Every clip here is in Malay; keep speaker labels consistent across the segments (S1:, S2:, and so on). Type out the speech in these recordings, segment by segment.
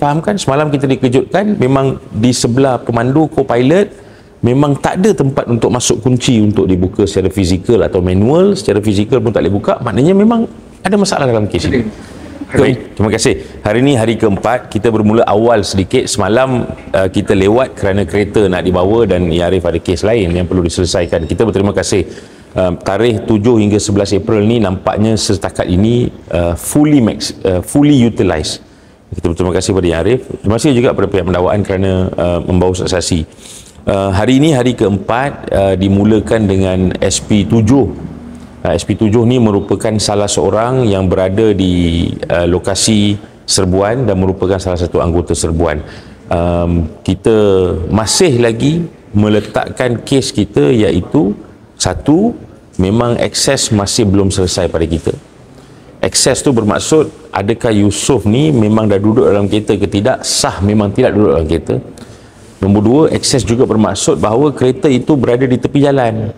S1: difahamkan, semalam kita dikejutkan, memang di sebelah pemandu co-pilot memang tak ada tempat untuk masuk kunci untuk dibuka secara fizikal atau manual. Secara fizikal pun tak boleh buka, maknanya memang ada masalah dalam kes ini. Baik, terima kasih. Hari ini hari keempat, kita bermula awal sedikit. Semalam kita lewat kerana kereta nak dibawa dan Arif ada kes lain yang perlu diselesaikan. Kita berterima kasih. Tarikh 7 hingga 11 April ni nampaknya setakat ini fully utilised. Kita berterima kasih kepada Arif. Terima kasih juga kepada pihak pendakwaan kerana membawa saksi. Hari ini hari keempat dimulakan dengan SP7. SP7 ni merupakan salah seorang yang berada di lokasi serbuan dan merupakan salah satu anggota serbuan. Kita masih lagi meletakkan kes kita, iaitu satu, memang akses masih belum selesai pada kita. Akses tu bermaksud adakah Yusof ni memang dah duduk dalam kereta ke tidak, sah memang tidak duduk dalam kereta. Nombor dua, akses juga bermaksud bahawa kereta itu berada di tepi jalan.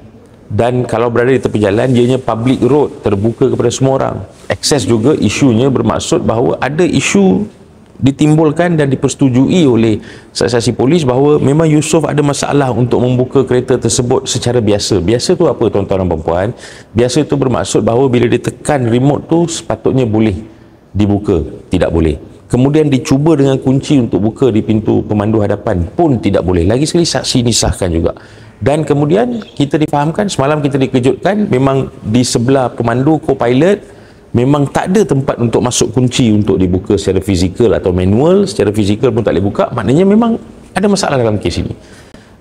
S1: Dan kalau berada di tepi jalan, ianya public road, terbuka kepada semua orang. Akses juga isunya bermaksud bahawa ada isu ditimbulkan dan dipersetujui oleh saksi-saksi polis bahawa memang Yusof ada masalah untuk membuka kereta tersebut secara biasa. Biasa tu apa, tuan-tuan dan puan-puan? Biasa tu bermaksud bahawa bila ditekan remote tu sepatutnya boleh dibuka, tidak boleh. Kemudian dicuba dengan kunci untuk buka di pintu pemandu hadapan pun tidak boleh. Lagi sekali saksi disahkan juga. Dan kemudian kita difahamkan, semalam kita dikejutkan, memang di sebelah pemandu co-pilot memang tak ada tempat untuk masuk kunci untuk dibuka secara fizikal atau manual. Secara fizikal pun tak boleh buka, maknanya memang ada masalah dalam kes ini.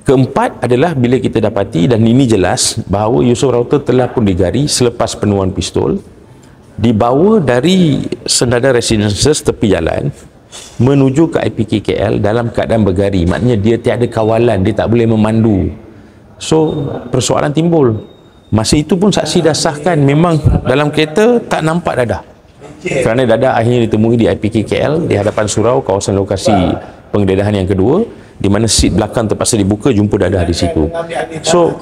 S1: Keempat adalah bila kita dapati, dan ini jelas, bahawa Yusof Router telah pun digari selepas penuan pistol, dibawa dari Sendana Residences tepi jalan menuju ke IPK KL dalam keadaan bergari. Maknanya dia tiada kawalan, dia tak boleh memandu. So persoalan timbul. Masa itu pun saksi dah sahkan memang dalam kereta tak nampak dadah. Kerana dadah akhirnya ditemui di IPK KL di hadapan surau kawasan lokasi penggeledahan yang kedua, di mana seat belakang terpaksa dibuka, jumpa dadah di situ. So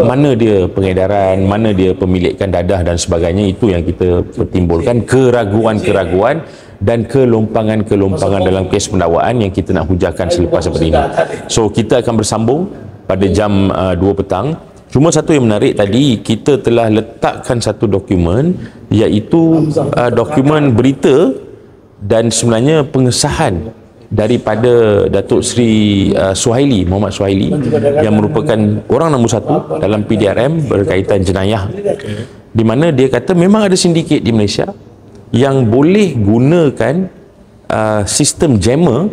S1: mana dia pengedaran, mana dia pemilikan dadah dan sebagainya, itu yang kita pertimbulkan keraguan-keraguan dan kelompangan-kelompangan dalam kes pendakwaan yang kita nak hujahkan selepas seperti ini. So kita akan bersambung pada jam 2 petang. Cuma satu yang menarik tadi, kita telah letakkan satu dokumen, iaitu dokumen berita dan sebenarnya pengesahan daripada Datuk Seri Suhaili, Muhammad Suhaili, yang merupakan orang nombor 1 dalam PDRM berkaitan jenayah, di mana dia kata memang ada sindiket di Malaysia yang boleh gunakan sistem jammer,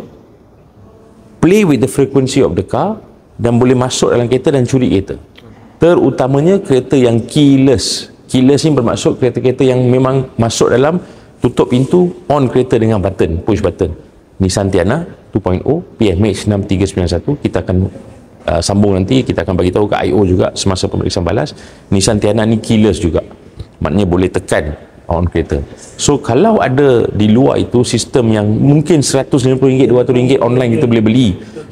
S1: play with the frequency of the car, dan boleh masuk dalam kereta dan curi kereta. Terutamanya kereta yang keyless. Keyless ni bermaksud kereta-kereta yang memang masuk dalam, tutup pintu, on kereta dengan button, push button. Nissan Tiana 2.0 PMH 6391, kita akan sambung nanti, kita akan bagi tahu ke IO juga semasa pemeriksaan balas. Nissan Tiana ni keyless juga, maknanya boleh tekan on kereta. So kalau ada di luar itu sistem yang mungkin RM150, RM200 online kita boleh beli,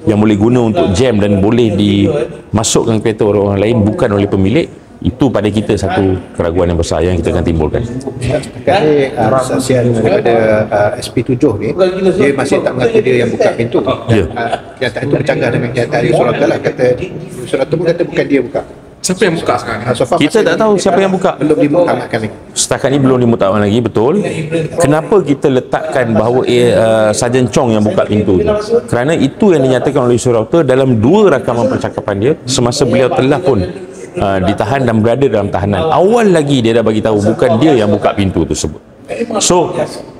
S1: yang boleh guna untuk jam dan boleh dimasukkan kereta orang-orang lain bukan oleh pemilik, itu pada kita satu keraguan yang besar yang kita akan timbulkan.
S2: Jadi saksian daripada SP7 ni, dia masih tak mengaku dia yang buka pintu. Kenyataan itu bercanggah dengan kenyataan Yusof Router lah. Yusof Router pun kata bukan dia buka.
S3: Siapa yang buka sekarang?
S1: Kita tak tahu siapa yang buka.
S2: Belum dimuktamadkan lagi.
S1: Setakat ni belum dimuktamadkan lagi, betul. Kenapa kita letakkan bahawa Sarjan Chong yang buka pintu tu? Kerana itu yang dinyatakan oleh Yusof Router dalam 2 rakaman percakapan dia semasa beliau telah pun ditahan dan berada dalam tahanan. Awal lagi dia dah bagi tahu bukan dia yang buka pintu tersebut. So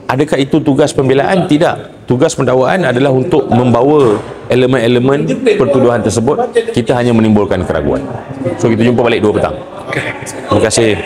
S1: adakah itu tugas pembelaan? Tidak. Tugas pendakwaan adalah untuk membawa elemen-elemen pertuduhan tersebut. Kita hanya menimbulkan keraguan. So kita jumpa balik 2 petang. Terima kasih.